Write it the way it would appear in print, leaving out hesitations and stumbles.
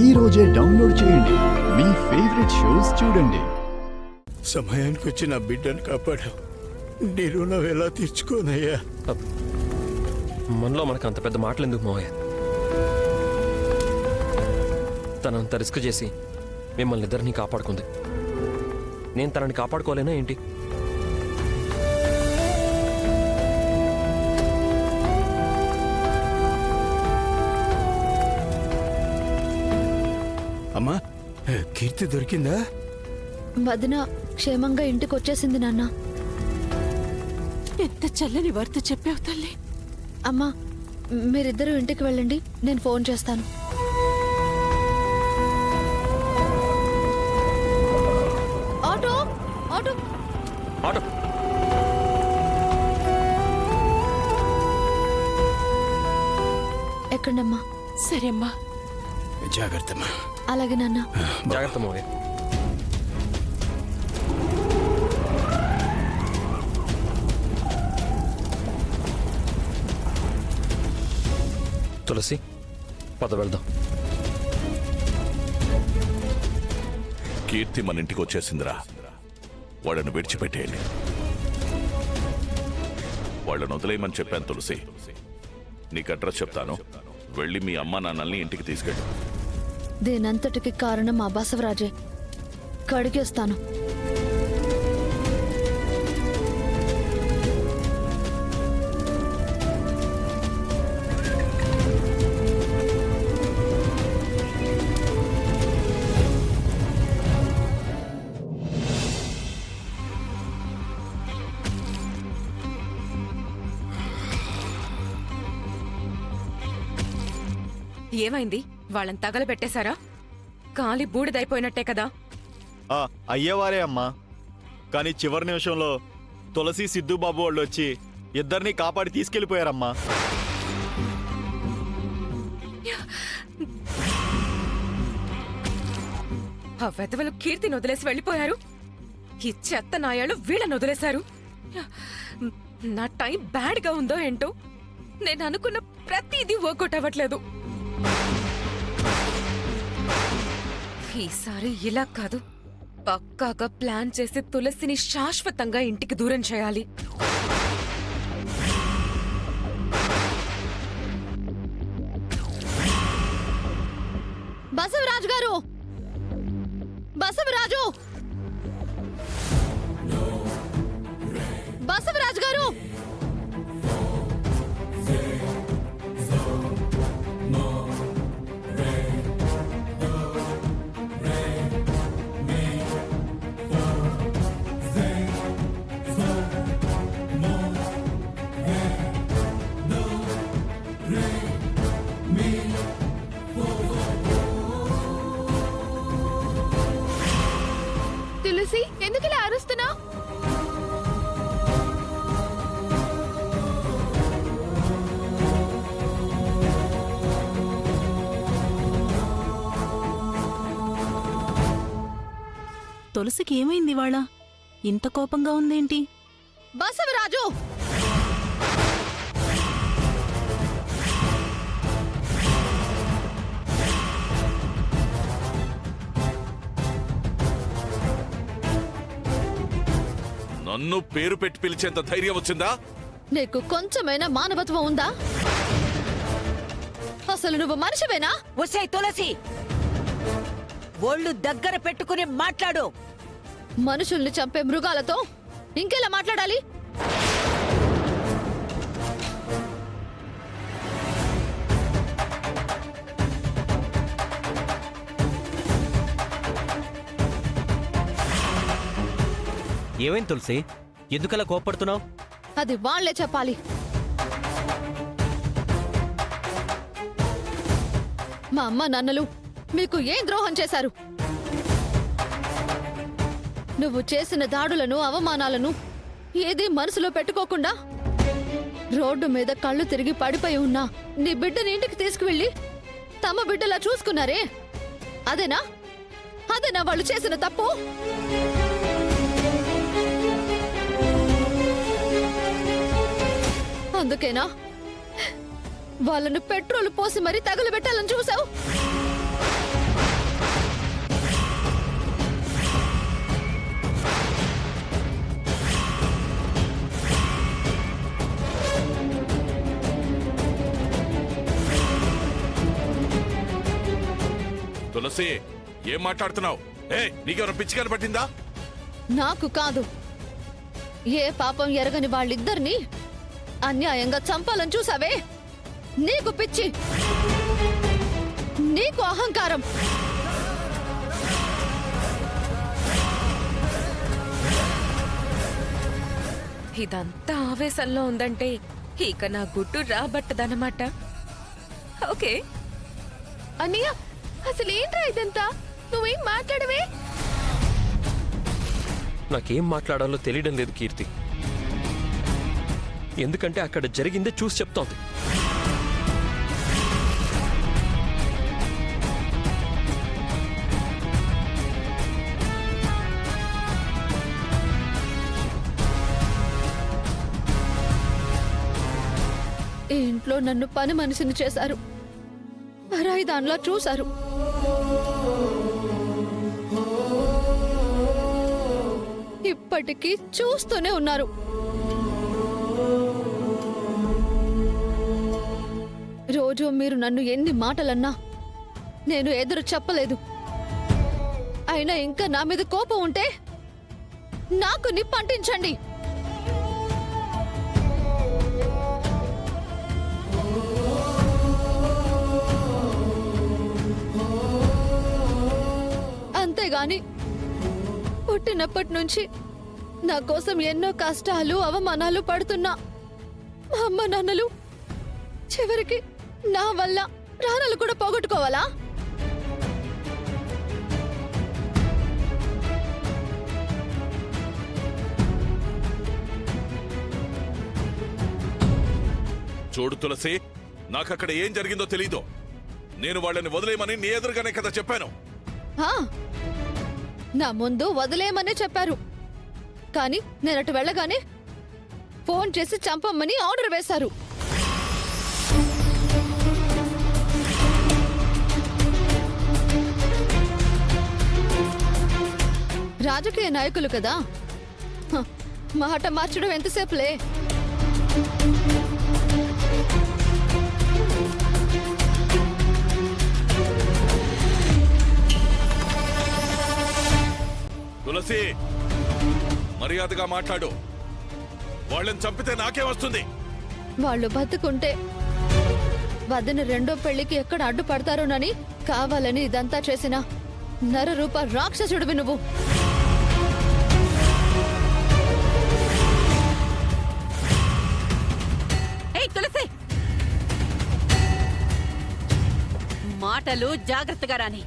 ఈ రోజే డౌన్లోడ్ చేయండి. మీ ఫేవరెట్ షోస్ చూడండి. సమయానికి వచ్చి నా బిడ్డను కాపాడు. నీ రుణం ఎలా తీర్చుకోనయ్యా? మనలో మనకు అంత పెద్ద మాటలు ఎందుకు మావయ్య? తనంత రిస్క్ చేసి మిమ్మల్ని ఇద్దరిని కాపాడుకుంది. నేను తనని కాపాడుకోలేనా ఏంటి? అమ్మా, కీర్తి దొరికిందా? వదిన క్షేమంగా ఇంటికి వచ్చేసింది నాన్న. ఎంత చల్లని వార్త చెప్పావు తల్లి. అమ్మా, మీరిద్దరూ ఇంటికి వెళ్ళండి, నేను ఫోన్ చేస్తాను. ఆటో ఆటో ఆటో ఎక్కడమ్మా? సరే అమ్మా. జాగ్రత్తమ్మా. అలాగే నాన్న. జాగ్రత్త మావయ్య. తులసి, పద వెళ్దాం. కీర్తి మన ఇంటికి వచ్చేసిందిరా. వాళ్ళను విడిచిపెట్టేయండి. వాళ్ళను వదిలేయమని చెప్పాను తులసి. నీకు అడ్రస్ చెప్తాను, వెళ్ళి మీ అమ్మా నాన్నల్ని ఇంటికి తీసుకెళ్ళు. దీనంతటికి కారణం ఆ బసవరాజే. కడిగేస్తాను. ఏమైంది? వాళ్ళని తగలబెట్టేశారా? కాలి బూడిదైపోయినట్టే కదా. అయ్యేవారే అమ్మా, కానీ చివరి నిమిషంలో తులసి సిద్ధుబాబు వాళ్ళు వచ్చి ఇద్దరిని కాపాడి తీసుకెళ్లిపోయారమ్మా. ఆ వెధవలు కీర్తిని వదిలేసి వెళ్ళిపోయారు. ఈ చెత్త నాయాళ్ళు వీళ్ళని వదిలేశారు. నా టైం బ్యాడ్ గా ఉందో ఏంటో, నేను అనుకున్న ప్రతిదీ వర్కౌట్ అవ్వట్లేదు. ఈసారి ఇలా కాదు, పక్కాగా ప్లాన్ చేసి తులసిని శాశ్వతంగా ఇంటికి దూరం చేయాలి. బసవరాజు గారు, బసవరాజు, బసవరాజు గారు, తులసి ఎందుకు ఇలా అరుస్తున్నా? తులసికి ఏమైంది ఇవాళ? ఇంత కోపంగా ఉందేంటి? బసవరాజు, నన్ను పేరు పెట్టి పిలిచేంత ధైర్యం వచ్చిందా? నీకు కొంచెమైనా మానవత్వం ఉందా? అసలు నువ్వు మనిషివేనా? ఒసే తులసి, ఒళ్ళు దగ్గర పెట్టుకుని మాట్లాడు. మనుషుల్ని చంపే మృగాలతో ఇంకెలా మాట్లాడాలి? ఏమైంది తులసి? ఎందుకలా కోప్పడుతున్నావు? అది వాళ్లే చెప్పాలి. మా అమ్మ నాన్నలు మీకు ఏం ద్రోహం చేశారు? నువ్వు చేసిన దాడులను, అవమానాలను ఏదీ మనసులో పెట్టుకోకుండా రోడ్డు మీద కళ్ళు తిరిగి పడిపోయి ఉన్నా నీ బిడ్డని ఇంటికి తీసుకువెళ్ళి తమ బిడ్డలా చూసుకున్నారే, అదేనా వాళ్ళు చేసిన తప్పు? అందుకేనా వాళ్ళను పెట్రోల్ పోసి మరీ తగులబెట్టాలని చూసావు? తులసి ఏం మాట్లాడుతున్నావు? నీకెవరో పిచ్చికారు పట్టిందా? నాకు కాదు, ఏ పాపం ఎరగని వాళ్ళిద్దరిని అన్యాయంగా చంపాలని చూసావే, నీకు పిచ్చి, నీకు అహంకారం. ఇదంతా ఆవేశంలో ఉందంటే ఇక నా గుట్టు రాబట్టదన్నమాట. ఓకే. అన్నయ్య, అసలు ఏంట్రా ఇదంతా? నువ్వేం మాట్లాడవే? నాకేం మాట్లాడాలో తెలియడం లేదు కీర్తి. ఎందుకంటే అక్కడ జరిగిందే చూసి చెప్తోంది. ఈ ఇంట్లో నన్ను పని మనిషిని చేశారు, పరాయి దానిలా చూశారు. ఇప్పటికీ చూస్తూనే ఉన్నారు. రోజు మీరు నన్ను ఎన్ని మాటలన్నా నేను ఎదురు చెప్పలేదు. అయినా ఇంకా నా మీద కోపం ఉంటే నాకు నిప్పంటించండి. అంతేగాని పుట్టినప్పటి నుంచి నా కోసం ఎన్నో కష్టాలు అవమానాలు పడుతున్నా మా అమ్మ నాన్నలు చివరికి నా వల్ల ప్రాణాలు కూడా పోగొట్టుకోవాలా? చూడు తులసి, నాకక్కడ ఏం జరిగిందో తెలీదు. నేను వాళ్ళని వదిలేయమని నీ ఎదురుగానే కదా చెప్పాను. ఆ, నా ముందు వదిలేయమనే చెప్పారు, కానీ నేనటు వెళ్ళగానే ఫోన్ చేసి చంపమ్మని ఆర్డర్ వేశారు. రాజకీయ నాయకులు కదా, హ, మాట మార్చడం ఎంతసేపులే. తులసి, మర్యాదగా మాట్లాడు. వాళ్ళని చంపితే నాకేం వస్తుంది? వాళ్ళు బతుకుంటే వదిన రెండో పెళ్లికి ఎక్కడ అడ్డుపడతారోనని కావాలని ఇదంతా చేసిన నరరూప రాక్షసుడివి నువ్వు. ఏయ్ తులసి, మాటలు జాగ్రత్తగా రాని.